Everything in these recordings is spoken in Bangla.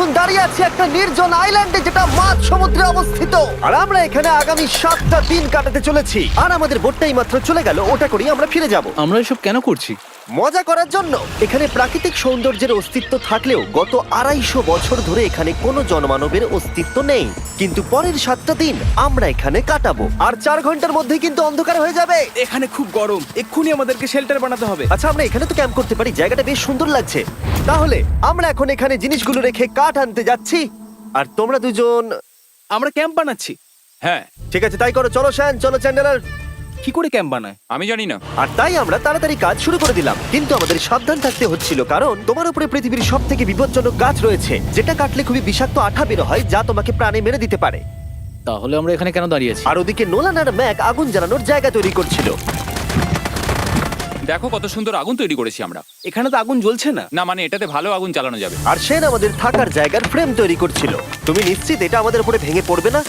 এখন দাঁড়িয়ে আছি একটা নির্জন আইল্যান্ডে যেটা মাঝ সমুদ্রে অবস্থিত, আর আমরা এখানে আগামী 7টা দিন কাটাতে চলেছি। আর আমাদের বোটটাই মাত্র চলে গেল, ওটা করেই আমরা ফিরে যাব আমরা এসব কেন করছি? মজা করার জন্য। এখানে প্রাকৃতিক সৌন্দর্যের অস্তিত্ব থাকলেও গত 250 বছর ধরে এখানে কোনো জনমানবের অস্তিত্ব নেই। কিন্তু পরের 7টা দিন আমরা এখানে কাটাবো, আর 4 ঘন্টার মধ্যেই কিন্তু অন্ধকার হয়ে যাবে। এখানে খুব গরম, এক্ষুনি আমাদেরকে শেল্টার বানাতে হবে। আচ্ছা, আমরা এখানে তো ক্যাম্প করতে পারি, জায়গাটা বেশ সুন্দর লাগছে। তাহলে আমরা এখন এখানে জিনিসগুলো রেখে কাঠ আনতে যাচ্ছি, আর তোমরা দুজন। আমরা ক্যাম্প বানাচ্ছি। হ্যাঁ, ঠিক আছে, তাই করো। চলো শ্যান, চলো চ্যান্ডেলার। কি করে ক্যাম্প বানায়? আমি জানি না। আর তাই আমরা তাড়াতাড়ি কাজ শুরু করে দিলাম, কিন্তু আমাদের সাবধান থাকতে হচ্ছিল, কারণ তোমার উপরে পৃথিবীর সব থেকে বিপজ্জনক গাছ রয়েছে, যেটা কাটলে খুবই বিষাক্ত আঠা বের হয়, যা তোমাকে প্রাণে মেরে দিতে পারে। তাহলে আমরা এখানে কেন দাঁড়িয়ে আছি? আর ওদিকে নোলান আর ম্যাক আগুন জ্বালানোর জায়গা তৈরি করছিল। দেখো কত সুন্দর আগুন তৈরি করেছি আমরা। এখানে তো আগুন জ্বলছে না। না মানে এটাতে ভালো আগুন জ্বালানো যাবে। আর সেন আমাদের থাকার জায়গার ফ্রেম তৈরি করছিল। তুমি নিশ্চিত এটা আমাদের উপরে ভেঙে পড়বে না?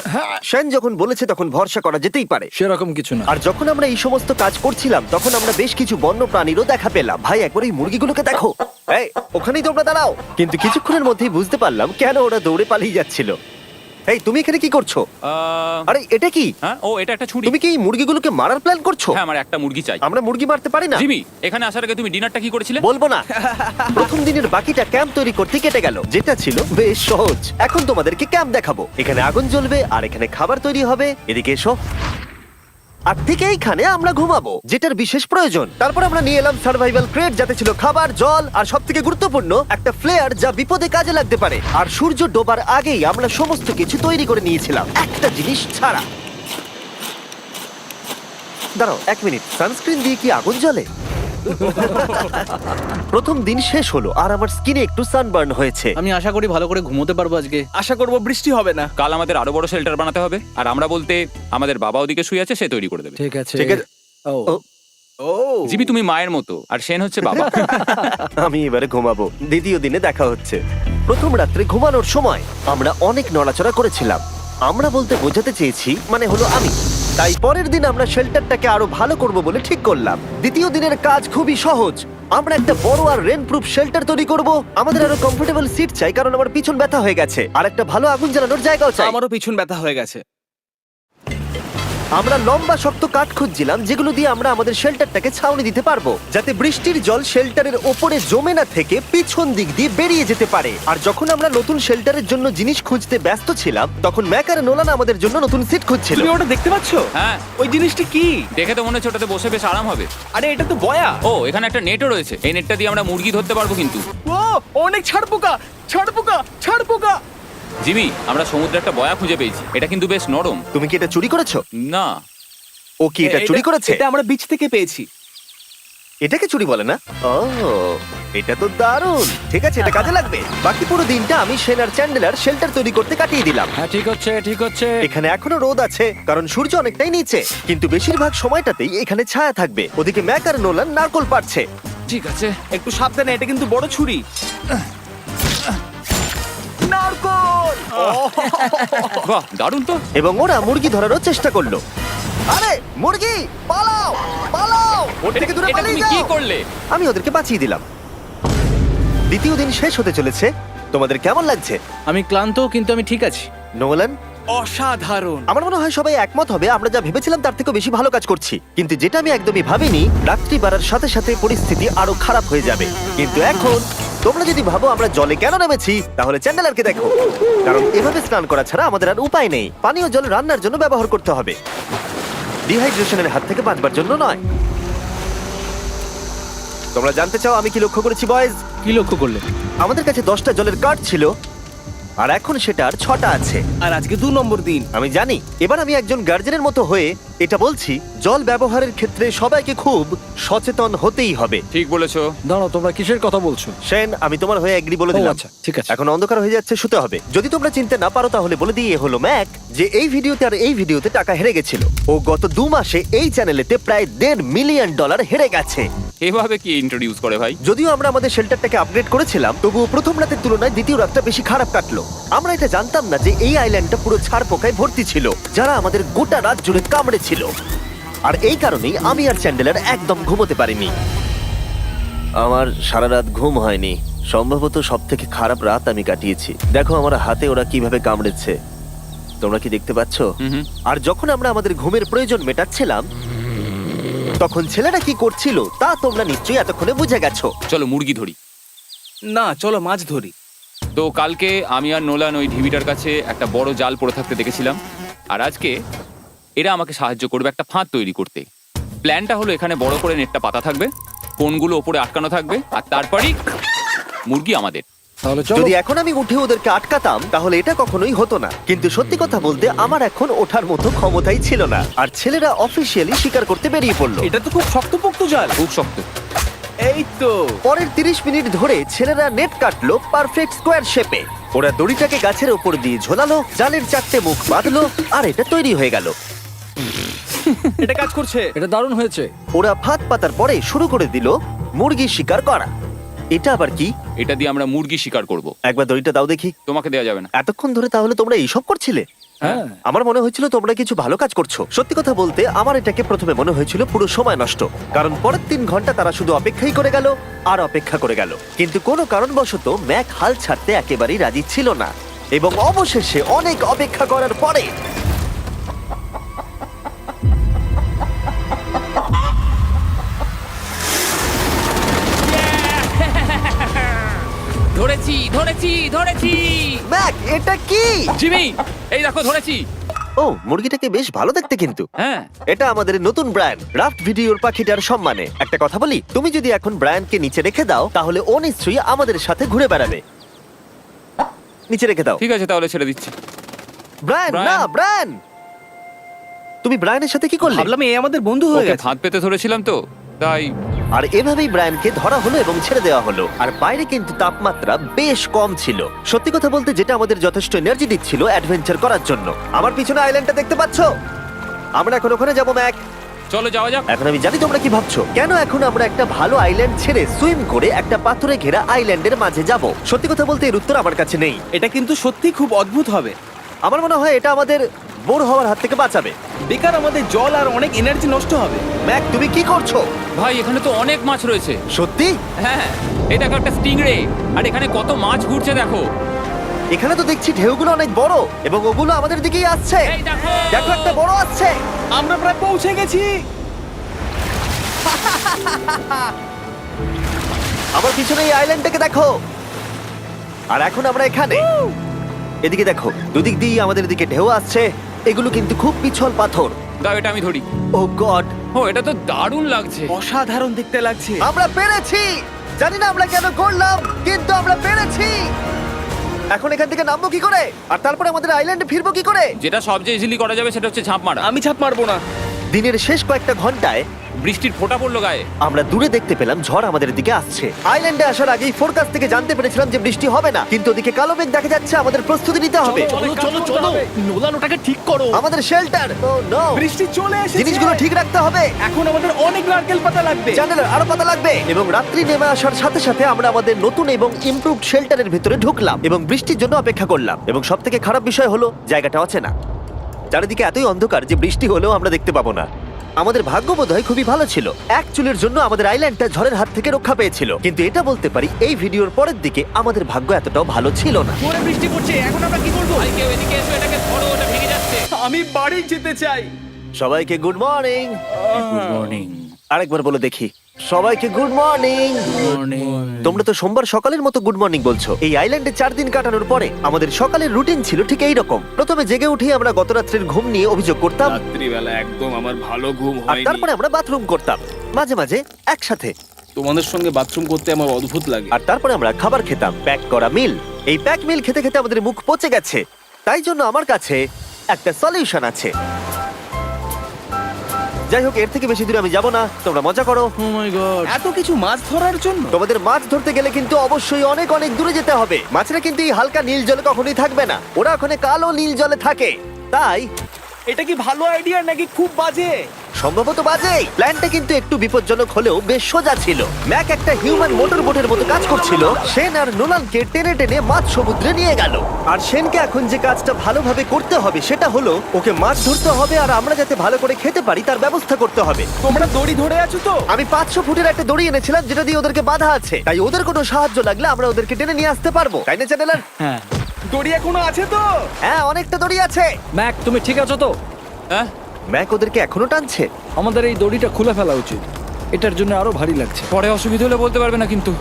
সেন যখন বলেছে তখন ভরসা করা যেতেই পারে। সেরকম কিছু না। আর যখন আমরা এই সমস্ত কাজ করছিলাম তখন আমরা বেশ কিছু বন্য প্রাণীরও দেখা পেলাম। ভাই, একবার এই মুরগিগুলোকে দেখো। এই, ওখানেই তোমরা দাঁড়াও। কিন্তু কিছুক্ষণের মধ্যেই বুঝতে পারলাম কেন ওরা দৌড়ে পালিয়ে যাচ্ছিল। এই, তুমি এখানে কি করছো? আরে এটা কি? হ্যাঁ, ও এটা একটা ছুরি। তুমি কি এই মুরগিগুলোকে মারার প্ল্যান করছো? হ্যাঁ, আমার একটা মুরগি চাই। আমরা মুরগি মারতে পারি না। জিমি, এখানে আসার আগে তুমি ডিনারটা কি করেছিলে? বলবো না। প্রথম দিনের বাকিটা ক্যাম্প তৈরি করতে কেটে গেল, যেটা ছিল বেশ সহজ। এখন তোমাদেরকে ক্যাম্প দেখাবো। এখানে আগুন জ্বলবে আর এখানে খাবার তৈরি হবে। এদিকে এসো। আর ঠিক এইখানে আমরা ঘুমাবো, যেটার বিশেষ প্রয়োজন। তারপর আমরা নিয়ে এলাম সার্ভাইভাল ক্রেট, যাতে ছিল খাবার, জল আর সবথেকে গুরুত্বপূর্ণ একটা ফ্লেয়ার, যা বিপদে কাজে লাগতে পারে। আর সূর্য ডোবার আগেই আমরা সমস্ত কিছু তৈরি করে নিয়েছিলাম, একটা জিনিস ছাড়া। দাঁড়াও 1 মিনিট, সানস্ক্রিন দিয়ে কি আগুন জ্বলে? প্রথম দিন শেষ হলো আর আমার স্কিনে একটু সানবার্ন হয়েছে। আমি আশা করি ভালো করে ঘুমোতে পারবো আজকে। আশা করব বৃষ্টি হবে না। কাল আমাদের আরো বড় শেল্টার বানাতে হবে, আর আমরা বলতে আমাদের বাবা ওদিকে শুয়ে আছে, সে তৈরি করে দেবে। ঠিক আছে। ঠিক আছে। ও ও, ও জিমি তুমি মায়ের মতো, আর সেন হচ্ছে বাবা। আমি এবারে ঘুমাবো। দ্বিতীয় দিনে দেখা হচ্ছে। প্রথম রাত্রে ঘুমানোর সময় আমরা অনেক নড়াচড়া করেছিলাম। আমরা বলতে বোঝাতে চেয়েছি, মানে হলো আমি। তাই পরের দিন আমরা শেল্টারটাকে আরো ভালো করব বলে ঠিক করলাম। দ্বিতীয় দিনের কাজ খুবই সহজ। আমরা একটা বড় আর রেন প্রুফ শেল্টার তৈরি করব। আমাদের আরো কমফোর্টেবল সিট চাই, কারণ আমার পিছন ব্যথা হয়ে গেছে, আর একটা ভালো আগুন জ্বালানোর জায়গাও চাই। আমারও পিছন ব্যথা হয়ে গেছে। আমরা লম্বা শক্ত কাঠ খুঁজছিলাম, যেগুলো দিয়ে আমরা আমাদের শেল্টারটাকে ছাউনি দিতে পারবো, যাতে বৃষ্টির জল শেল্টারের ওপরে জমে না থেকে পিছন দিক দিয়ে বেরিয়ে যেতে পারে। আর যখন আমরা নতুন শেল্টারের জন্য জিনিস খুঁজতে ব্যস্ত ছিলাম, তখন ম্যাক আর নোলান আমাদের জন্য নতুন সিট খুঁজছিল। তুমি ওটা দেখতে পাচ্ছো? হ্যাঁ, ওই জিনিসটা কি? দেখে তো মনে হচ্ছে ওটাতে বসে বেশ আরাম হবে। আরে এটা তো বয়া। ও, এখানে একটা নেটও রয়েছে। এই নেটটা দিয়ে আমরা মুরগি ধরতে পারবো। কিন্তু ও অনেক ছাড়পোকা, ছাড়পোকা, ছাড়পোকা। জিমি, আমরা সমুদ্রে একটা বয়া খুঁজে পেয়েছি। এটা কিন্তু বেশ নরম। তুমি কি এটা চুরি করেছো? না। ও কি এটা চুরি করেছে? এটা আমরা বিচ থেকে পেয়েছি। এটাকে চুরি বলে না? ও, এটা তো দারুণ। ঠিক আছে, এটা কাজে লাগবে। বাকি পুরো দিনটা আমি সেন আর চ্যান্ডেলার শেল্টার তৈরি করতে কাটিয়ে দিলাম। হ্যাঁ, ঠিক হচ্ছে, ঠিক হচ্ছে। এখানে এখনো রোদ আছে, কারণ সূর্য অনেকটাই নিচে, কিন্তু বেশিরভাগ সময়টাতেই এখানে ছায়া থাকবে। ওদিকে ম্যাক আর নোলান নারকল পাড়ছে। ঠিক আছে। একটু সাবধানে, এটা কিন্তু বড় ছুরি। নারকল। বাহ, দারুণ তো। এবং ওরা মুরগি ধরারও চেষ্টা করলো। আরে মুরগি, পালাও পালাও, ওর থেকে দূরে এটা পালিয়ে তুমি কি যাও। করলে? আমি ওদেরকে বাঁচিয়ে দিলাম। দ্বিতীয় দিন শেষ হতে চলেছে। তোমাদের কেমন লাগছে? আমি ক্লান্ত, কিন্তু আমি ঠিক আছি। নোলান? অসাধারণ। আমার মনে হয় সবাই একমত হবে, আমরা যা ভেবেছিলাম তার থেকে বেশি ভালো কাজ করছি। কিন্তু যেটা আমি একদমই ভাবিনি, রাত্রি বাড়ার সাথে সাথে পরিস্থিতি আরো খারাপ হয়ে যাবে। কিন্তু এখন তোমরা যদি ভাবো আমরা জলে কেন নেমেছি, তাহলে চ্যান্ডেলারকে দেখো। কারণ এভাবে স্নান করা ছাড়া আমাদের আর উপায় নেই। পানীয় জল রান্নার জন্য ব্যবহার করতে হবে, ডিহাইড্রেশনের হাত থেকে বাঁচবার জন্য নয়। তোমরা জানতে চাও আমি কি লক্ষ্য করেছি বয়েজ? কি লক্ষ্য করলে? আমাদের কাছে 10টা জলের কার্ড ছিল, আর এখন সেটা আর 6টা আছে। আর আজকে 2 নম্বর দিন। আমি জানি। এবার আমি একজন গার্জেনের মতো হয়ে এটা বলছি, জল ব্যবহারের ক্ষেত্রে সবাইকে খুব সচেতন হতেই হবে। ঠিক বলেছো। দাঁড়াও, তোমরা কিসের কথা বলছো? সেন, আমি তোমার হয়ে এগ্রি বলে ও, দিলাম। আচ্ছা, ঠিক আছে। এখন অন্ধকার হয়ে যাচ্ছে, শুতে হবে। যদি তোমরা চিনতে না পারো তাহলে বলে দিয়ে হলো ম্যাক, যে এই ভিডিওতে আর এই ভিডিওতে টাকা হেরে গেছিল। ও গত 2 মাসে এই চ্যানেলেতে প্রায় $1.5 মিলিয়ন হেরে গেছে। এভাবে কি ইন্ট্রোডিউস করে ভাই? যদিও আমরা আমাদের শেল্টারটাকে আপগ্রেড করেছিলাম, তবুও প্রথম রাতের তুলনায় দ্বিতীয় রাতটা বেশি খারাপ কাটলো। আমরা এটা জানতাম না যে এই আইল্যান্ডটা পুরো ছারপোকায় ভর্তি ছিল, যারা আমাদের গোটা রাত জুড়ে কামড়েছিল। আর এই কারণেই আমি আর চ্যান্ডেলার একদম ঘুমোতে পারিনি। আমার সারা রাত ঘুম হয়নি, সম্ভবত সব থেকে খারাপ রাত আমি কাটিয়েছি। দেখো আমার হাতে ওরা কিভাবে কামড়েছে, তোমরা কি দেখতে পাচ্ছ? হুম। আর যখন আমরা আমাদের ঘুমের প্রয়োজন মেটাচ্ছিলাম, তখন ছেলেরা কি করছিল তা তোমরা নিশ্চয়ই এতক্ষণে বুঝে গেছো। চলো মুরগি ধরি। না, চলো মাছ ধরি। তো কালকে আমি আর নোলান ওই ঢিবিটার কাছে একটা বড় জাল পড়ে থাকতে দেখেছিলাম, আর আজকে এরা আমাকে সাহায্য করবে একটা ফাঁদ তৈরি করতে। প্ল্যানটা হলো এখানে বড় করে নেটটা পাতা থাকবে, কোনগুলো ওপরে আটকানো থাকবে, আর তারপরেই মুরগি আমাদের। তাহলে চলো। যদি এখন আমি উঠে ওদেরকে আটকাতাম তাহলে এটা কখনোই হতো না, কিন্তু সত্যি কথা বলতে আমার এখন ওঠার মতো ক্ষমতাই ছিল না। আর ছেলেরা অফিসিয়ালি স্বীকার করতে বেরিয়ে পড়লো। এটা তো খুব শক্তপোক্ত জাল। খুব শক্ত। এই তো। পরের 30 মিনিট ধরে ছেলেরা নেট কাটলো পারফেক্ট স্কোয়ার শেপে। ওরা দড়িটাকে গাছের ওপর দিয়ে ঝোলালো, জালের 4টে মুখ বাঁধলো, আর এটা তৈরি হয়ে গেল। এটা কাজ করছে। এটা দারুণ হয়েছে। ওরা ফাঁদ পাতার পরে শুরু করে দিল মুরগি শিকার করা। এটা আবার কি? এটা দিয়ে আমরা মুরগি শিকার করব। একবার দড়িটা দাও দেখি। তোমাকে দেওয়া যাবে না। এতক্ষণ ধরে তাহলে তোমরা এইসব করছিলে? হ্যাঁ। আমার মনে হয়েছিল তোমরা কিছু ভালো কাজ করছো। সত্যি কথা বলতে আমার এটাকে প্রথমে মনে হয়েছিল পুরো সময় নষ্ট, কারণ পরের 3 ঘন্টা তারা শুধু অপেক্ষাই করে গেল আর অপেক্ষা করে গেল। কিন্তু কোনো কারণবশত ম্যাক হাল ছাড়তে একেবারেই রাজি ছিল না, এবং অবশেষে অনেক অপেক্ষা করার পরে ধরেছি ধরেছি ধরেছি। ম্যাক, এটা কি? জিমি, এই দেখো ধরেছি। ও, মুরগিটাকে বেশ ভালো দেখতে কিন্তু। হ্যাঁ। এটা আমাদের নতুন ব্র্যান্ড রাফট ভিডিওর পাখিটার সম্মানে। একটা কথা বলি, তুমি যদি এখন ব্র্যান্ডকে নিচে রেখে দাও তাহলে ও নিশ্চয়ই আমাদের সাথে ঘুরে বেড়াবে। নিচে রেখে দাও। ঠিক আছে, তাহলে ছেড়ে দিচ্ছি। Brian, Brian. না ব্রায়ান, তুমি ব্রায়ানের সাথে কি করলে? ভাবলাম এই আমাদের বন্ধু হয়ে ওকে গেছে। ফাঁদ পেতে ধরেছিলাম তো, তাই। আর এভাবেই ব্রায়ানকে ধরা হলো এবং ছেড়ে দেওয়া হলো। আর বাইরে কিন্তু তাপমাত্রা বেশ কম ছিল। সত্যি কথা বলতে যেটা আমাদের যথেষ্ট এনার্জি দিচ্ছিল অ্যাডভেঞ্চার করার জন্য। আমার পিছনে আইল্যান্ডটা দেখতে পাচ্ছো? আমরা এখন ওখানে যাবো ম্যাক। চলো যাওয়া যাক। এখন আমি জানি তোমরা কি ভাবছো, কেন এখন আমরা একটা ভালো আইল্যান্ড ছেড়ে সুইম করে একটা পাথরে ঘেরা আইল্যান্ডের মাঝে যাব? সত্যি কথা বলতে এর উত্তর আমার কাছে নেই। এটা কিন্তু সত্যি খুব অদ্ভুত হবে। আমার মনে হয় এটা আমাদের বোর হওয়ার হাত থেকে বাঁচাবে। বেকার আমাদের জল আর অনেক এনার্জি নষ্ট হবে। ম্যাক, তুমি কি করছো? ভাই এখানে তো অনেক মাছ রয়েছে। সত্যি? হ্যাঁ, এই দেখো একটা স্টিংরে, আর এখানে কত মাছ ঘুরছে দেখো। এখানে তো দেখছি ঢেউগুলো অনেক বড় এবং ওগুলো আমাদের দিকেই আসছে। এই দেখো। দেখো, একটা বড় আসছে। আমরা প্রায় পৌঁছে গেছি। আমার পিছনে এই আইল্যান্ডটাকে দেখো। আর এখন আমরা এখানে। এদিকে দেখো, দুদিক দিয়ে আমাদের দিকে ঢেউ আসছে। এগুলো কিন্তু খুব পিছল পাথর। দাও এটা আমি ধরি। ও গড, ও, এটা তো দারুণ লাগছে। অসাধারণ দেখতে লাগছে। আমরা পেরেছি। জানি না আমরা কেন করলাম, কিন্তু আমরা পেরেছি। এখন এখান থেকে নামবো কি করে, আর তারপরে আমাদের আইল্যান্ডে ফিরবো কি করে? যেটা সবচেয়ে ইজিলি করা যাবে সেটা হচ্ছে ঝাঁপ মারা। আমি ছাপ মারবো না। দিনের শেষ কয়েকটা ঘন্টায় বৃষ্টির ফোঁটা পড়লো গায়ে। আমরা দূরে দেখতে পেলাম ঝড় আমাদের দিকে আসছে। আইল্যান্ডে আসার আগেই ফোরকাস্ট থেকে জানতে পেরেছিলাম যে বৃষ্টি হবে না, কিন্তু ওদিকে কালো মেঘ দেখা যাচ্ছে। আমাদের প্রস্তুতি নিতে হবে। চলো চলো চলো, নোলান ওটাকে ঠিক করো। আমাদের শেল্টার, ও নো, বৃষ্টি চলে এসেছে। জিনিসগুলো ঠিক রাখতে হবে। এখন আমাদের অনেক নারকেল পাতা লাগবে। জানালার আরো পাতা লাগবে। এবং রাত্রি নেমে আসার সাথে সাথে আমরা আমাদের নতুন এবং ইমপ্রুভড শেল্টারের ভিতরে ঢুকলাম এবং বৃষ্টির জন্য অপেক্ষা করলাম। এবং সব থেকে খারাপ বিষয় হলো জায়গাটা অচেনা। চারিদিকে এতই অন্ধকার যে বৃষ্টি হলেও আমরা দেখতে পাবো না। আমাদের ভাগ্য বোধহয় খুবই ভালো ছিল। এক চুলের জন্য আমাদের আইল্যান্ডটা ঝড়ের হাত থেকে রক্ষা পেয়েছিল, কিন্তু এটা বলতে পারি এই ভিডিওর পরের দিকে আমাদের ভাগ্য এতটাও ভালো ছিল না। জোরে বৃষ্টি পড়ছে, এখন আমরা কি করব? ভাই কেউ এদিকে এসো, এটাকে ধরো, ওটা ভেঙে যাচ্ছে। আমি বাড়ি যেতে চাই। সবাইকে গুড মর্নিং। Good morning. আরেকবার বলে দেখি, সবাইকে গুড মর্নিং। তোমরা তো সোমবার সকালের মতো গুড মর্নিং বলছো। এই আইল্যান্ডে 4 দিন কাটানোর পরে আমাদের সকালের রুটিন ছিল ঠিক এই রকম। প্রথমে জেগে উঠে আমরা গত রাত্রের ঘুম নিয়ে অভিযোগ করতাম, রাত্রিবেলা একদম আমার ভালো ঘুম আর হয়নি। তারপরে আমরা বাথরুম করতাম, মাঝে মাঝে একসাথে। তোমাদের সঙ্গে বাথরুম করতে আমার অদ্ভুত লাগে। আর তারপরে আমরা খাবার খেতাম, প্যাক করা মিল। এই প্যাক মিল খেতে খেতে আমাদের মুখ পচে গেছে। তাই জন্য আমার কাছে একটা সলিউশন আছে। যাই হোক, এর থেকে বেশি দূরে আমি যাব না, তোমরা মজা করো। ও মাই গড। এত কিছু মাছ ধরার জন্য? তোমাদের মাছ ধরতে গেলে কিন্তু অবশ্যই অনেক অনেক দূরে যেতে হবে। মাছেরা কিন্তু এই হালকা নীল জলে কখনোই থাকবে না, ওরা ওখানে কালো নীল জলে থাকে। তাই এটা কি ভালো আইডিয়া নাকি খুব বাজে? সম্ভবত বাজে। প্ল্যানটা কিন্তু একটু বিপজ্জনক হলেও বেশ সোজা ছিল। ম্যাক একটা হিউম্যান মোটর বোটের মতো কাজ করছিল। শেন আর নোলানকে টেনে টেনে মাছ সমুদ্রে নিয়ে গেল। আর শেনকে এখন যে কাজটা ভালোভাবে করতে হবে সেটা হলো ওকে মাছ ধরতে হবে, আর আমরা যাতে ভালো করে খেতে পারি তার ব্যবস্থা করতে হবে। তোমরা দড়ি ধরে আছো তো? আমি 500 ফুটের একটা দড়ি এনেছিলাম যেটা দিয়ে ওদেরকে বাঁধা আছে, তাই ওদের কোনো সাহায্য লাগলে আমরা ওদেরকে টেনে নিয়ে আসতে পারবো, তাই না চ্যানেলার? হ্যাঁ। দড়ি এখনো আছে তো? হ্যাঁ, অনেকটা দড়ি আছে। ম্যাক, তুমি ঠিক আছো তো? হ্যাঁ, ম্যাক ওদেরকে এখনো টানছে। আমাদের এই দড়িটা খুলে ফেলা উচিত, এটার জন্য আরো ভারী লাগছে। পরে অসুবিধা হলে বলতে পারবে না কিন্তু।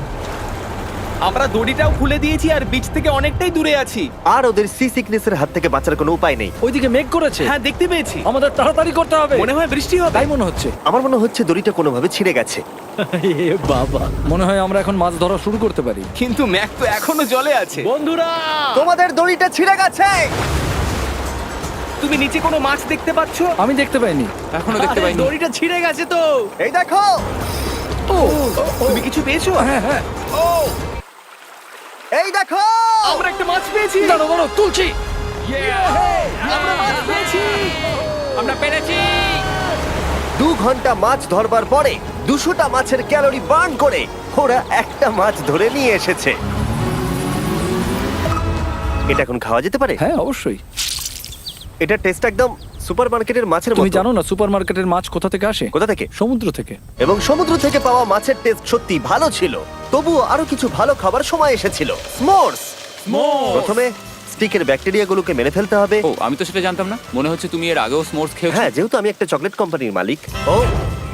আমরা দড়িটাও খুলে দিয়েছি আর বিচ থেকে অনেকটাই দূরে আছি। আর ওদের সি সিকনেসের হাত থেকে বাঁচার কোনো উপায় নেই। ওইদিকে মেঘ করেছে। হ্যাঁ, দেখতে পেয়েছি। আমাদের তাড়াতাড়ি করতে হবে। মনে হয় বৃষ্টি হবে। তাই মনে হচ্ছে। আমার মনে হচ্ছে দড়িটা কোনোভাবে ছিঁড়ে গেছে। এ বাবা, মনে হয় আমরা এখন মাছ ধরা শুরু করতে পারি। কিন্তু ম্যাক তো এখনো জলে আছে। বন্ধুরা, তোমাদের দড়িটা ছিঁড়ে গেছে। তুমি নিচে কোনো মাছ দেখতে পাচ্ছো? আমি দেখতে পাইনি। এখনো দেখতে পাইনি। দড়িটা ছিঁড়ে গেছে তো। এই দেখো। ও, তুমি কিছু পেয়েছো? হ্যাঁ হ্যাঁ। ও, এই দেখো। আমরা একটা মাছ পেয়েছি। দাঁড়ো দাঁড়ো, তুলছি। আমরা মাছ পেয়েছি। আমরা পেরেছি। 2 ঘন্টা মাছ ধরবার পরে 200টা মাছের ক্যালোরি বার্ন করে ওরা একটা মাছ ধরে নিয়ে এসেছে। এটা এখন খাওয়া যেতে পারে? হ্যাঁ, অবশ্যই। এটা টেস্ট একদম সুপারমার্কেটের মাছের তুমি মতো। জানো না সুপারমার্কেটের মাছ কোথা থেকে আসে? কোথা থেকে? সমুদ্র থেকে। এবং সমুদ্র থেকে পাওয়া মাছের টেস্ট সত্যি ভালো ছিল। তবুও আরো কিছু ভালো খাবার সময় এসেছিল। স্মোর্স। প্রথমে স্টিকের ব্যাকটেরিয়াগুলোকে মেরে ফেলতে হবে। ও, আমি তো সেটা জানতাম না। মনে হচ্ছে তুমি এর আগেও স্মোর্স খেয়েছো। হ্যাঁ, যেহেতু আমি একটা চকলেট কোম্পানির মালিক। ও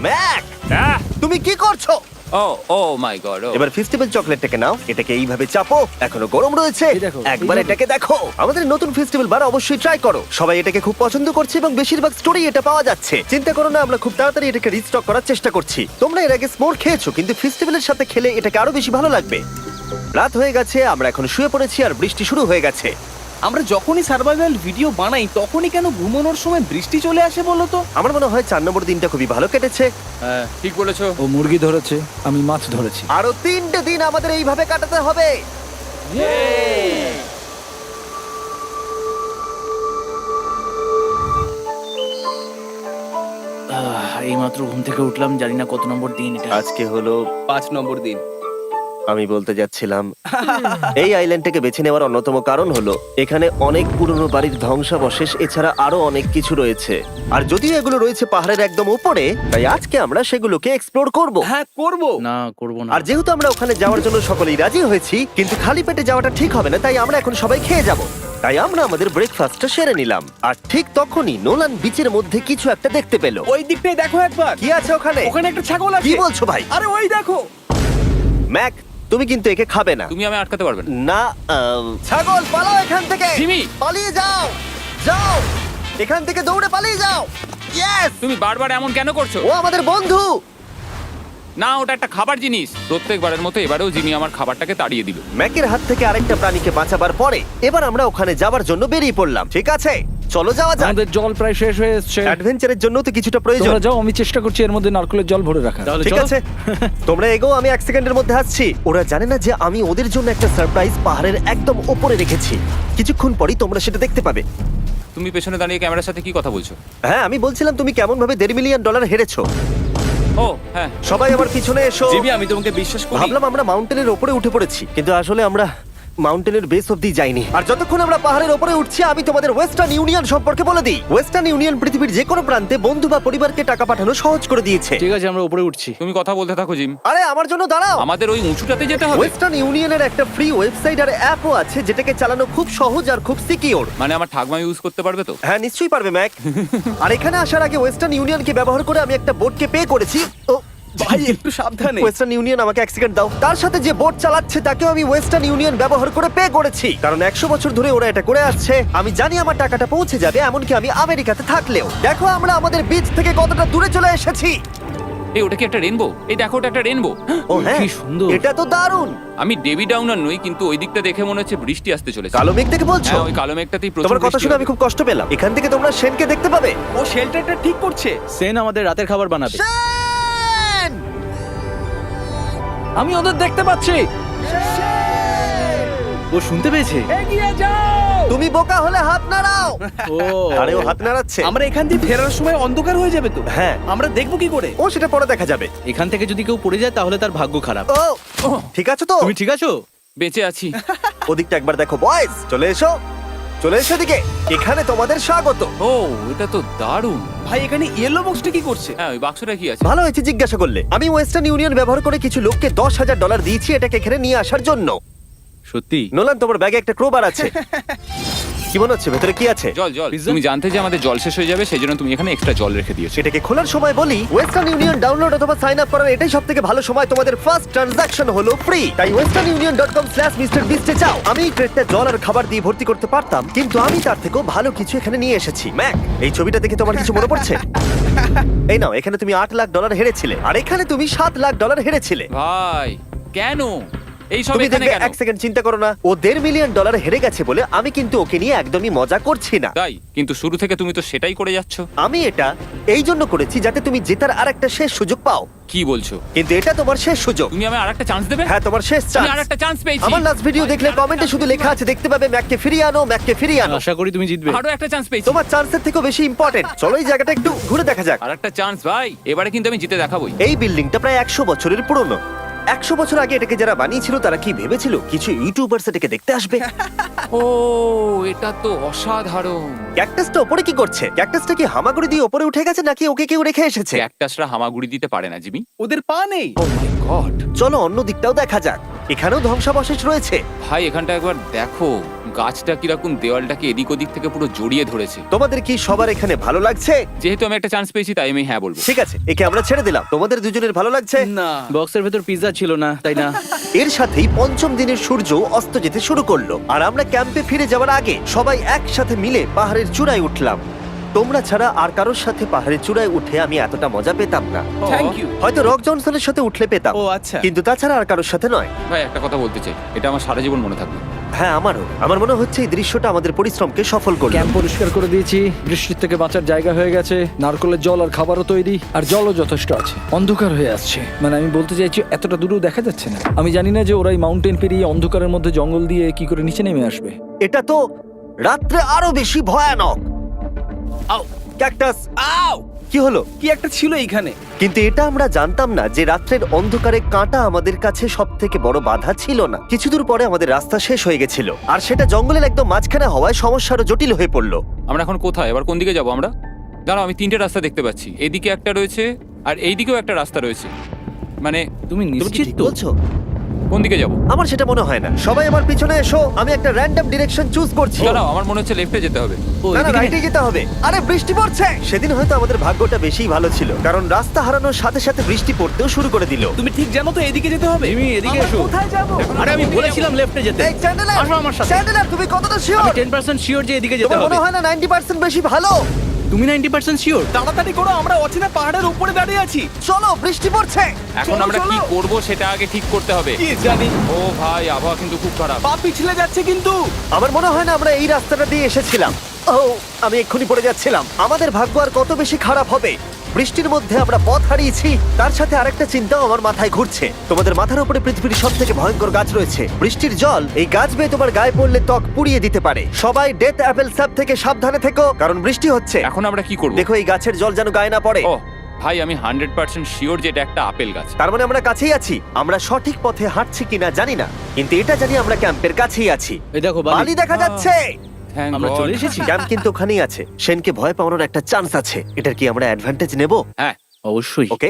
ম্যাক, আহ! তুমি কি করছো? ও ও মাই গড। এবার ফেস্টিভ্যাল চকলেটটাকে নাও, এটাকে এইভাবে চাপো, এখনো গরম রয়েছে। এই দেখো, একবার এইভাবে। এটাকে দেখো। আমাদের নতুন ফেস্টিভ্যাল বার অবশ্যই ট্রাই করো। সবাই এটাকে খুব পছন্দ করছে এবং বেশিরভাগ স্টোরি এটা পাওয়া যাচ্ছে। চিন্তা করো না, আমরা খুব তাড়াতাড়ি এটাকে রিস্টক করার চেষ্টা করছি। তোমরা এর আগে স্মোর খেয়েছো, কিন্তু ফেস্টিভ্যালের সাথে খেলে এটাকে আরো বেশি ভালো লাগবে। রাত হয়ে গেছে, আমরা এখন শুয়ে পড়েছি আর বৃষ্টি শুরু হয়ে গেছে। আমরা যখনই সার্ভাইভাল ভিডিও বানাই তখনই কেন ঘুমানোর সময় বৃষ্টি চলে আসে বলো তো? আমার মনে হয় 4 নম্বর দিনটা খুবই ভালো কেটেছে। হ্যাঁ, ঠিক বলেছো। ও মুরগি ধরেছে, আমি মাছ ধরেছি। আরো 3টে দিন আমাদের এইভাবে কাটাতে হবে। এইমাত্র ঘুম থেকে উঠলাম, জানি না কত নম্বর দিন এটা। আজকে হলো 5 নম্বর দিন। আমি বলতে যাচ্ছিলাম এই আইল্যান্ডটাকে বেছে নেওয়ার অন্যতম কারণ হলো এখানে অনেক পুরনো বাড়ির ধ্বংসাবশেষ, এছাড়া আরো অনেক কিছু রয়েছে। আর যদিও এগুলো রয়েছে পাহাড়ের একদম উপরে, তাই আজকে আমরা সেগুলোকে এক্সপ্লোর করব। হ্যাঁ, করব। না, করব না। আর যেহেতু আমরা ওখানে যাওয়ার জন্য সকলেই রাজি হয়েছি, কিন্তু খালি পেটে যাওয়াটা ঠিক হবে না, তাই আমরা এখন সবাই খেয়ে যাব। তাই আমরা আমাদের ব্রেকফাস্টটা সেরে নিলাম। আর ঠিক তখনই নোলান বিচের মধ্যে কিছু একটা দেখতে পেল। ওই দিকটাই দেখো একবার। কি আছে ওখানে? ওখানে একটা ছাগল আছে। কি বলছো ভাই? আরে ওই দেখো। ম্যাক, তুমি কিন্তু একে খাবে না। তুমি আমি আটকাতে পারবে না। না, ছাগল পালাও এখান থেকে। জিমি! পালিয়ে যাও, যাও এখান থেকে, দৌড়ে পালিয়ে যাও। ইয়েস! তুমি বারবার এমন কেন করছো? ও আমাদের বন্ধু। না, ওটা একটা খাবার জিনিস। প্রত্যেকবারের মতো এবারেও জিমি আমার খাবারটাকে তাড়িয়ে দিল। ম্যাকের হাত থেকে আরেকটা প্রাণীকে বাঁচাবার পরে এবার আমরা ওখানে যাবার জন্য বেরিয়ে পড়লাম। ঠিক আছে, চলো যাওয়া যাক। আমাদের জল প্রায় শেষ হয়ে এসেছে। অ্যাডভেঞ্চারের জন্য তো কিছুটা প্রয়োজন। তোমরা যাও, আমি চেষ্টা করছি এর মধ্যে নারকেলের জল ভরে রাখা। ঠিক আছে, তোমরা এগো, আমি 1 সেকেন্ডের মধ্যে আসছি। ওরা জানে না যে আমি ওদের জন্য একটা সারপ্রাইজ পাহাড়ের একদম উপরে রেখেছি। কিছুক্ষণ পরেই তোমরা সেটা দেখতে পাবে। তুমি পেছনে দাঁড়িয়ে ক্যামেরার সাথে কি কথা বলছো? হ্যাঁ, আমি বলছিলাম তুমি কেমন ভাবে $1.5 মিলিয়ন হেরেছো। ও হ্যাঁ, সবাই আমার পিছনে এসো। জিমি, আমি তোমাকে বিশ্বাস করি। ভাবলাম আমরা মাউন্টেনের উপরে উঠে পড়েছি, কিন্তু আসলে আমরা মাউন্টেনের বেস অব্দি যাইনি। আর যতক্ষণ আমরা পাহাড়ের উপরে উঠছি, আমি তোমাদের ওয়েস্টার্ন ইউনিয়ন সম্পর্কে বলে দিই। ওয়েস্টার্ন ইউনিয়ন পৃথিবীর যে কোনো প্রান্তে বন্ধু বা পরিবারকে টাকা পাঠানো সহজ করে দিয়েছে। ঠিক আছে, আমরা উপরে উঠছি। তুমি কথা বলতে থাকো জিম। আরে আমার জন্য দাঁড়াও। আমাদের ওই উঁচুটাতে যেতে হবে। ওয়েস্টার্ন ইউনিয়নের একটা ফ্রি ওয়েবসাইট আর অ্যাপও আছে, যেটাকে চালানো খুব সহজ আর খুব সিকিউর। মানে আমার ঠাকমা ইউজ করতে পারবে তো? হ্যাঁ, নিশ্চয়ই পারবে ম্যাক। আর এখানে আসার আগে ওয়েস্টার্ন ইউনিয়নকে ব্যবহার করে আমি একটা বোটকে পে করেছি। ও ভাই, একটু সাবধানে। ওয়েস্টার্ন ইউনিয়ন আমাকে 1 সেকেন্ড দাও। তার সাথে যে বোট চালাচ্ছে তাকেও আমি ওয়েস্টার্ন ইউনিয়ন ব্যবহার করে পে করেছি, কারণ 100 বছর ধরে ওরা এটা করে আসছে। আমি জানি আমার টাকাটা পৌঁছে যাবে, এমনকি আমি আমেরিকাতে থাকলেও। দেখো আমরা আমাদের বিচ থেকে কতটা দূরে চলে এসেছি। এই, ওটা কি একটা রেনবো? এই দেখো, ওটা একটা রেনবো। ও হ্যাঁ, কি সুন্দর। এটা তো দারুণ। আমি ডেভি ডাউনার নই, কিন্তু ওই দিকটা দেখে মনে হচ্ছে বৃষ্টি আসতে চলেছে। কালো মেঘ থেকে বলছো? হ্যাঁ, ওই কালো মেঘটাতেই প্রচুর তোমার কথা বৃষ্টি শুনে হবে। আমি খুব কষ্ট পেলাম। এখান থেকে তোমরা শেনকে দেখতে পাবে। ও শেল্টারটা ঠিক করছে। সেন আমাদের রাতের খাবার বানাবে। শেন! আমি ওদের দেখতে পাচ্ছি। ও শুনতে পেয়েছে। এগিয়ে যাও! তুমি বোকা হলে হাত নাড়াও। ও আরে ও হাত নাড়াচ্ছে। আমরা এখান দিয়ে ফেরার সময় অন্ধকার হয়ে যাবে তো। হ্যাঁ। আমরা দেখবো কি করে? ও সেটা পরে দেখা যাবে। এখান থেকে যদি কেউ পড়ে যায় তাহলে তার ভাগ্য খারাপ। ও ঠিক আছে তো? তুমি ঠিক আছো? বেঁচে আছি। ওদিকটা একবার দেখো বয়েজ, চলে এসো, চলে এসো দিকে। এখানে তোমাদের স্বাগত। ও এটা তো দারুণ। ভাই এখানে ইয়েলো বক্সটা কি করছে? হ্যাঁ ওই বাক্সটা কি আছে? ভালো হয়েছে জিজ্ঞাসা করলে। আমি ওয়েস্টার্ন ইউনিয়ন ব্যবহার করে কিছু লোককে $10,000 দিয়েছি এটাকে এখানে নিয়ে আসার জন্য। সত্যি? নোলান, তোমার ব্যাগে একটা ক্রোবার আছে। কি মনে হচ্ছে ভেতরে কি আছে? জল জল। Pizza? তুমি জানতে যে আমাদের জল শেষ হয়ে যাবে সেই জন্য তুমি এখানে এক্সট্রা জল রেখে দিয়েছো। সেটাকে খোলার সময় বলি, ওয়েস্টার্ন ইউনিয়ন ডাউনলোড অথবা সাইন আপ করার এটাই সবথেকে ভালো সময়। তোমাদের ফার্স্ট ট্রানজাকশন হলো ফ্রি। তাই westernunion.com/MrBeast এ যাও। আমি এই ক্রেটটা জল আর খাবার দিয়ে ভর্তি করতে পারতাম, কিন্তু আমি তার থেকেও ভালো কিছু এখানে নিয়ে এসেছি। ম্যাক, এই ছবিটা দেখে তোমার কিছু মনে পড়ছে? এই নাও, এখানে তুমি $8 লাখ হেরেছিলে, আর এখানে তুমি $7 লাখ হেরেছিলে। ভাই কেন এই সব তুমি এখানে দেখবে, কেন? এক সেকেন্ড চিন্তা করো না। ও $1.5 মিলিয়ন হেরে গেছে বলে আমি কিন্তু ওকে নিয়ে একদমই মজা করছি না। তাই কিন্তু শুরু থেকে তুমি তো সেটাই করে যাচ্ছ। আমি এটা এই জন্য করেছি যাতে তুমি জেতার আরেকটা শেষ সুযোগ পাও, কি বলছো? কিন্তু এটা তোমার শেষ সুযোগ। তুমি আমায় আরেকটা চান্স দেবে? হ্যাঁ, তোমার শেষ আমি চান্স। আরেকটা চান্স পেয়েছি। আমার লাস্ট ভিডিও দেখলে কমেন্টে শুধু লেখা আছে, দেখতে পাবে ম্যাককে ফিরিয়ে আনো, ম্যাককে ফিরিয়ে আনো। আশা করি তুমি জিতবে। আরো একটা চান্স পেয়েছি। তোমার চান্সের থেকেও বেশি ইম্পর্টেন্ট। চলো এই জায়গাটা একটু ঘুরে দেখা যাক। আরেকটা চান্স ভাই, এবারে কিন্তু আমি জিতে দেখাবোই। এই বিল্ডিংটা প্রায় 100 বছরের পুরনো। 100 বছর আগে এটাকে যারা বানিয়েছিল তারা কি ভেবেছিল কিছু ইউটিউবার্স এটাকে দেখতে আসবে? ও এটা তো অসাধারণ। ক্যাকটাসটা ওপরে কি করছে? ক্যাকটাসটা কি হামাগুড়ি দিয়ে ওপরে উঠে গেছে নাকি ওকে কেউ রেখে এসেছে? ক্যাকটাসরা হামাগুড়ি দিতে পারে না জিমি। ওদের পা নেই। ও মাই গড। চলো অন্য দিকটাও দেখা যাক। এখানেও ধ্বংসাবশেষ রয়েছে। ভাই এখানটা একবার দেখো, গাছটা কিরকম দেওয়ালটাকে এদিক ওদিক থেকে পুরো জড়িয়ে ধরেছে। তোমাদের কি সবার এখানে ভালো লাগছে? যেহেতু আমি একটা চান্স পেয়েছি তাই আমি হ্যাঁ বলবো। ঠিক আছে, একে আমরা ছেড়ে দিলাম। তোমাদের দুজনের ভালো লাগছে? না, বক্সের ভেতর পিৎজা ছিল না, তাই না? এর সাথেই পঞ্চম দিনের সূর্য অস্ত যেতে শুরু করলো, আর আমরা ক্যাম্পে ফিরে যাওয়ার আগে সবাই একসাথে মিলে পাহাড়ের চূড়ায় উঠলাম। তোমরা ছাড়া আর কারোর সাথে পাহাড়ের চূড়ায় উঠে আমি এতটা মজা পেতাম না। Thank you. হয়তো রক জনসনের সাথে উঠলে পেতাম, ও আচ্ছা। কিন্তু তাছাড়া আর কারোর সাথে নয়। ভাই একটা কথা বলতে চাই, এটা আমার সারা জীবন মনে থাকবে। হ্যাঁ, আমারও। আমার মনে হচ্ছে এই দৃশ্যটা আমাদের পরিশ্রমকে সফল করলো। ক্যাম্প পরিষ্কার করে দিয়েছি, বৃষ্টির থেকে বাঁচার জায়গা হয়ে গেছে, নারকেলের জল আর খাবারও তৈরি, আর জলও যথেষ্ট আছে। অন্ধকার হয়ে আসছে, মানে আমি বলতে চাইছি এতটা দূরেও দেখা যাচ্ছে না। আমি জানি না যে ওরা এই মাউন্টেন পেরিয়ে অন্ধকারের মধ্যে জঙ্গল দিয়ে কি করে নিচে নেমে আসবে। এটা তো রাত্রে আরো বেশি ভয়ানক। আউ, ক্যাকটাস, আউ! কি হলো? কি একটা ছিল এইখানে। কিন্তু এটা আমরা জানতাম না যে রাত্রের অন্ধকারে কাঁটা আমাদের কাছে সব থেকে বড় বাধা ছিল না। কিছু দূর পরে আমাদের রাস্তা শেষ হয়ে গেছিল, আর সেটা জঙ্গলের একদম মাঝখানে হওয়ায় সমস্যা আরো জটিল হয়ে পড়লো। আমরা এখন কোথায়, এবার কোন দিকে যাবো আমরা? দাঁড়াও, আমি তিনটে রাস্তা দেখতে পাচ্ছি। এদিকে একটা রয়েছে আর এইদিকেও একটা রাস্তা রয়েছে। মানে তুমি তুমি নিশ্চিত ঠিক তো? বলছো? কোন দিকে যাবো? আমার সেটা মনে হয় না। সবাই আমার পিছনে এসো, আমি একটা র্যান্ডম ডিরেকশন চুজ করছি। দাঁড়াও, আমার মনে হচ্ছে লেফটে যেতে হবে। ও, না না, এদিকে রাইটে যেতে হবে। আরে বৃষ্টি পড়ছে। সেদিন হয়তো আমাদের ভাগ্যটা বেশিই ভালো ছিল, কারণ রাস্তা হারানোর সাথে সাথে বৃষ্টি পড়তেও শুরু করে দিল। তুমি ঠিক জানো তো এদিকে যেতে হবে? জিমি, এদিকে আমরা এসো। কোথায় যাবো? আরে আমি বলেছিলাম লেফটে যেতে। এই চ্যান্ডেলার, আসো আমার সাথে। চ্যান্ডেলার, তুমি কতটা আমি শিওর? 10% শিওর যে এদিকে যেতে তোমার হবে। মনে হয় না 90% বেশি ভালো? তুমি 90% শিওর? তাড়াতাড়ি করো, আমরা অচেনা পাহাড়ের উপরে দাঁড়িয়ে আছি। চলো, বৃষ্টি পড়ছে। এখন চলো, আমরা কি চলো। করব সেটা আগে ঠিক করতে হবে। কি জানি, ও ভাই, আবহাওয়া কিন্তু খুব খারাপ। পা পিছলে যাচ্ছে কিন্তু। আমার মনে হয় না আমরা এই রাস্তাটা দিয়ে এসেছিলাম। ও, আমি এক্ষুনি পড়ে যাচ্ছিলাম। আমাদের ভাগ্য আর কত বেশি খারাপ হবে। বৃষ্টির মধ্যে আমরা পথ হারিয়েছি, তার সাথে আরেকটা চিন্তাও আমার মাথায় ঘুরছে। তোমাদের মাথার উপরে পৃথিবীর সব থেকে ভয়ঙ্কর গাছ রয়েছে। বৃষ্টির জল এই গাছ বেয়ে তোমার গায়ে পড়লে ত্বক পুড়িয়ে দিতে পারে। সবাই ডেথ অ্যাপেল স্যাপ থেকে সাবধানে থেকো, কারণ বৃষ্টি হচ্ছে। এখন আমরা কি করব? দেখো এই গাছের জল যেন গায়ে না পড়ে। ও ভাই, আমি 100% শিওর যে এটা একটা আপেল গাছ। তার মানে আমরা কাছেই আছি। আমরা সঠিক পথে হাঁটছি কিনা জানি না, কিন্তু এটা জানি আমরা ক্যাম্পের কাছেই আছি। এই দেখো বালি দেখা যাচ্ছে। Thank আমরা God. চলে এসেছি। ক্যাম্প কিন্তু ওখানেই আছে। সেনকে ভয় পাওয়ানোর একটা চান্স আছে। এটার কি আমরা অ্যাডভান্টেজ নেব? হ্যাঁ, অবশ্যই। ওকে,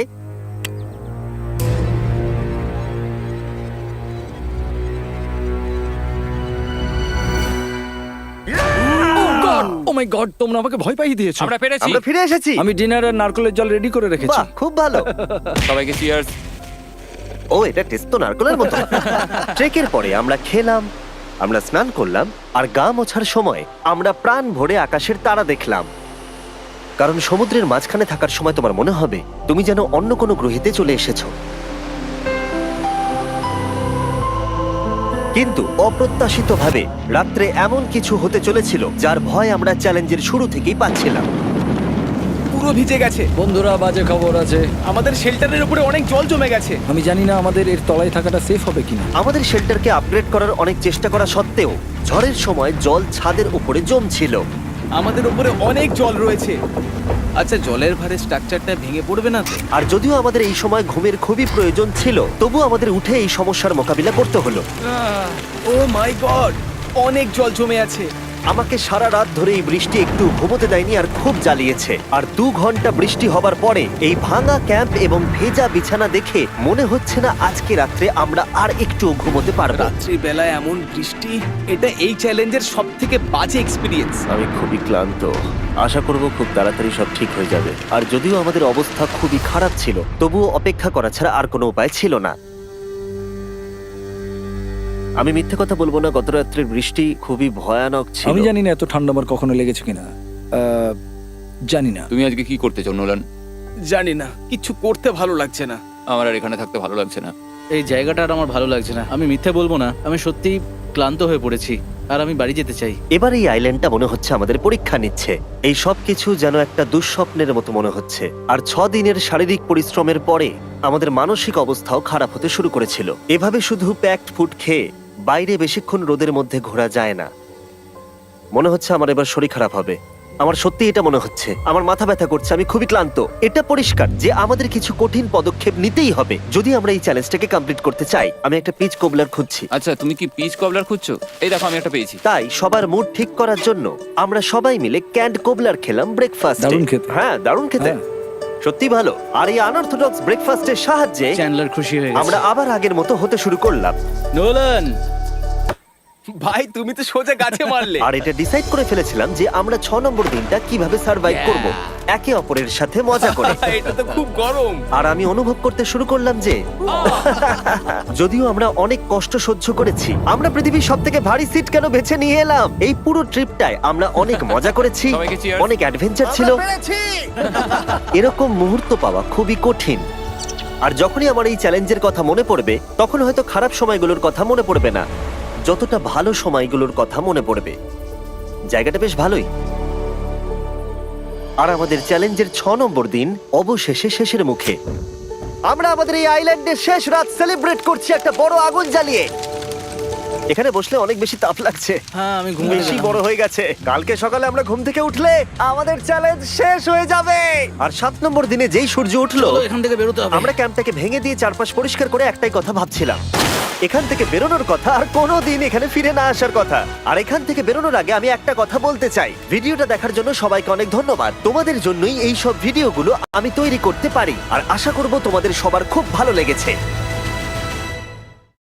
ও মাই গড, তোমরা আমাকে ভয় পাইয়ে দিয়েছো। আমরা পেরেছি। আমরা ফিরে এসেছি। আমি ডিনার আর নারকেলের জল রেডি করে রেখেছি। বাহ, খুব ভালো। সবাইকে চিয়ার্স। ও, এটা টেস্ট তো নারকেলের মতো। ট্রেকের পরে আমরা খেলাম, আমরা স্নান করলাম, আর গা মোছার সময় আমরা প্রাণ ভরে আকাশের তারা দেখলাম। কারণ সমুদ্রের মাঝখানে থাকার সময় তোমার মনে হবে তুমি যেন অন্য কোনো গ্রহেতে চলে এসেছো। কিন্তু অপ্রত্যাশিতভাবে রাত্রে এমন কিছু হতে চলেছিল যার ভয় আমরা চ্যালেঞ্জের শুরু থেকেই পাচ্ছিলাম। পুরো ভিজে গেছে। বন্ধুরা, বাজে খবর আছে। আমাদের শেল্টারের উপরে অনেক জল জমে গেছে। আমি জানি না আমাদের এর তলায় থাকাটা সেফ হবে কিনা। আমাদের শেল্টারকে আপগ্রেড করার অনেক চেষ্টা করা সত্ত্বেও ঝড়ের সময় জল ছাদের উপরে জমছিল। আমাদের উপরে অনেক জল রয়েছে। আচ্ছা, জলের ভারে স্ট্রাকচারটা ভেঙে পড়বে না তো? আর যদিও আমাদের এই সময় ঘুমের খুবই প্রয়োজন ছিল, তবু আমাদের উঠে এই সমস্যার মোকাবিলা করতে হলো। ও মাই গড, অনেক জল জমে আছে। আমাকে সারা রাত ধরে এই বৃষ্টি একটু ঘুমোতে দেয়নি আর খুব জ্বালিয়েছে। আর 2 ঘন্টা বৃষ্টি হবার পরে এই ভাঙা ক্যাম্প এবং ভেজা বিছানা দেখে মনে হচ্ছে না আজকে রাত্রে আমরা আর একটু ঘুমোতে পারবো। রাত্রি বেলায় এমন বৃষ্টি, এটা এই চ্যালেঞ্জের সব থেকে বাজে এক্সপিরিয়েন্স। আমি খুবই ক্লান্ত। আশা করব খুব তাড়াতাড়ি সব ঠিক হয়ে যাবে। আর যদিও আমাদের অবস্থা খুবই খারাপ ছিল, তবুও অপেক্ষা করা ছাড়া আর কোনো উপায় ছিল না। আমি মিথ্যে কথা বলবো না, গত রাত্রের বৃষ্টি খুবই ভয়ানক ছিল। আমি জানি না এত ঠান্ডা আমার কখনো লেগেছে কিনা। জানি না। তুমি আজকে কি করতে চাও নোলান? জানি না, কিছু করতে ভালো লাগছে না। আমার আর এখানে থাকতে ভালো লাগছে না। এই জায়গাটা আর আমার ভালো লাগছে না। আমি মিথ্যে বলবো না, আমি সত্যিই ক্লান্ত হয়ে পড়েছি আর আমি বাড়ি যেতে চাই। এবার এই আইল্যান্ডটা মনে হচ্ছে আমাদের পরীক্ষা নিচ্ছে। এই সব কিছু যেন একটা দুঃস্বপ্নের মতো মনে হচ্ছে। আর 6 দিনের শারীরিক পরিশ্রমের পরে আমাদের মানসিক অবস্থাও খারাপ হতে শুরু করেছিল। এভাবে শুধু প্যাকড ফুড খেয়ে বাইরে বেশিক্ষণ রোদের মধ্যে ঘোরা যায় না। মনে হচ্ছে আমার এবার শরীর খারাপ হবে। আমার সত্যি এটা মনে হচ্ছে। আমার মাথা ব্যথা করছে, আমি খুবই ক্লান্ত। এটা পরিষ্কার যে আমাদের কিছু কঠিন পদক্ষেপ নিতেই হবে যদি আমরা এই চ্যালেঞ্জটাকে কমপ্লিট করতে চাই। আমি একটা পিচ কোবলার খুঁজছি। আচ্ছা, তুমি কি পিচ কবলার খুঁজছো? এই দেখো, আমি একটা পেয়েছি। তাই সবার মুড ঠিক করার জন্য আমরা সবাই মিলে ক্যান্ড কোবলার খেলাম ব্রেকফাস্টে। দারুণ খেতে। হ্যাঁ, দারুণ খেতে। হ্যাঁ। সত্যি ভালো। আর এই আনঅর্থোডক্স ব্রেকফাস্টের সাহায্যে চ্যান্ডলার খুশি হয়ে আমরা গেছে। আবার আগের মতো হতে শুরু করলাম। নোলান, ভাই, তুমি তো সোজা গাছে মারলে। আর এটা ডিসাইড করে ফেলেছিলাম যে আমরা 6 নম্বর দিনটা কিভাবে সার্ভাইভ করব, একে অপরের সাথে মজা করে। এটা তো খুব গরম। আর আমি অনুভব করতে শুরু করলাম যে যদিও আমরা অনেক কষ্ট সহ্য করেছি, আমরা পৃথিবীর সব থেকে ভারী সিট কেন বেছে নিয়ে এলাম। এই পুরো ট্রিপটায় আমরা অনেক মজা করেছি, সবাইকে cheers। অনেক অ্যাডভেঞ্চার ছিল। এরকম মুহূর্ত পাওয়া খুবই কঠিন। আর যখনই আমার এই চ্যালেঞ্জের কথা মনে পড়বে, তখন হয়তো খারাপ সময়গুলোর কথা মনে পড়বে না, যতটা ভালো সময়গুলোর কথা মনে পড়বে। জায়গাটা বেশ ভালোই। আর আমাদের চ্যালেঞ্জের 6 নম্বর দিন অবশেষে শেষের মুখে। আমরা আমাদের এই আইল্যান্ডের শেষ রাত সেলিব্রেট করছি একটা বড় আগুন জ্বালিয়ে। এখানে বসলে অনেক বেশি তাপ লাগছে। হ্যাঁ, আমি ঘুমিয়ে বেশি বড় হয়ে গেছে। কালকে সকালে আমরা ঘুম থেকে উঠলে আমাদের চ্যালেঞ্জ শেষ হয়ে যাবে। আর 7 নম্বর দিনে যেই সূর্য উঠলো, এখান থেকে বেরোতে হবে। আমরা ক্যাম্পটাকে ভেঙে দিয়ে চারপাশ পরিষ্কার করে একটাই কথা ভাবছিলাম, এখান থেকে বেরোনোর কথা, আর কোনোদিন এখানে ফিরে না আসার কথা। আর এখান থেকে বেরোনোর আগে আমি একটা কথা বলতে চাই, ভিডিওটা দেখার জন্য সবাইকে অনেক ধন্যবাদ। তোমাদের জন্যই এই সব ভিডিওগুলো আমি তৈরি করতে পারি। আর আশা করব তোমাদের সবার খুব ভালো লেগেছে।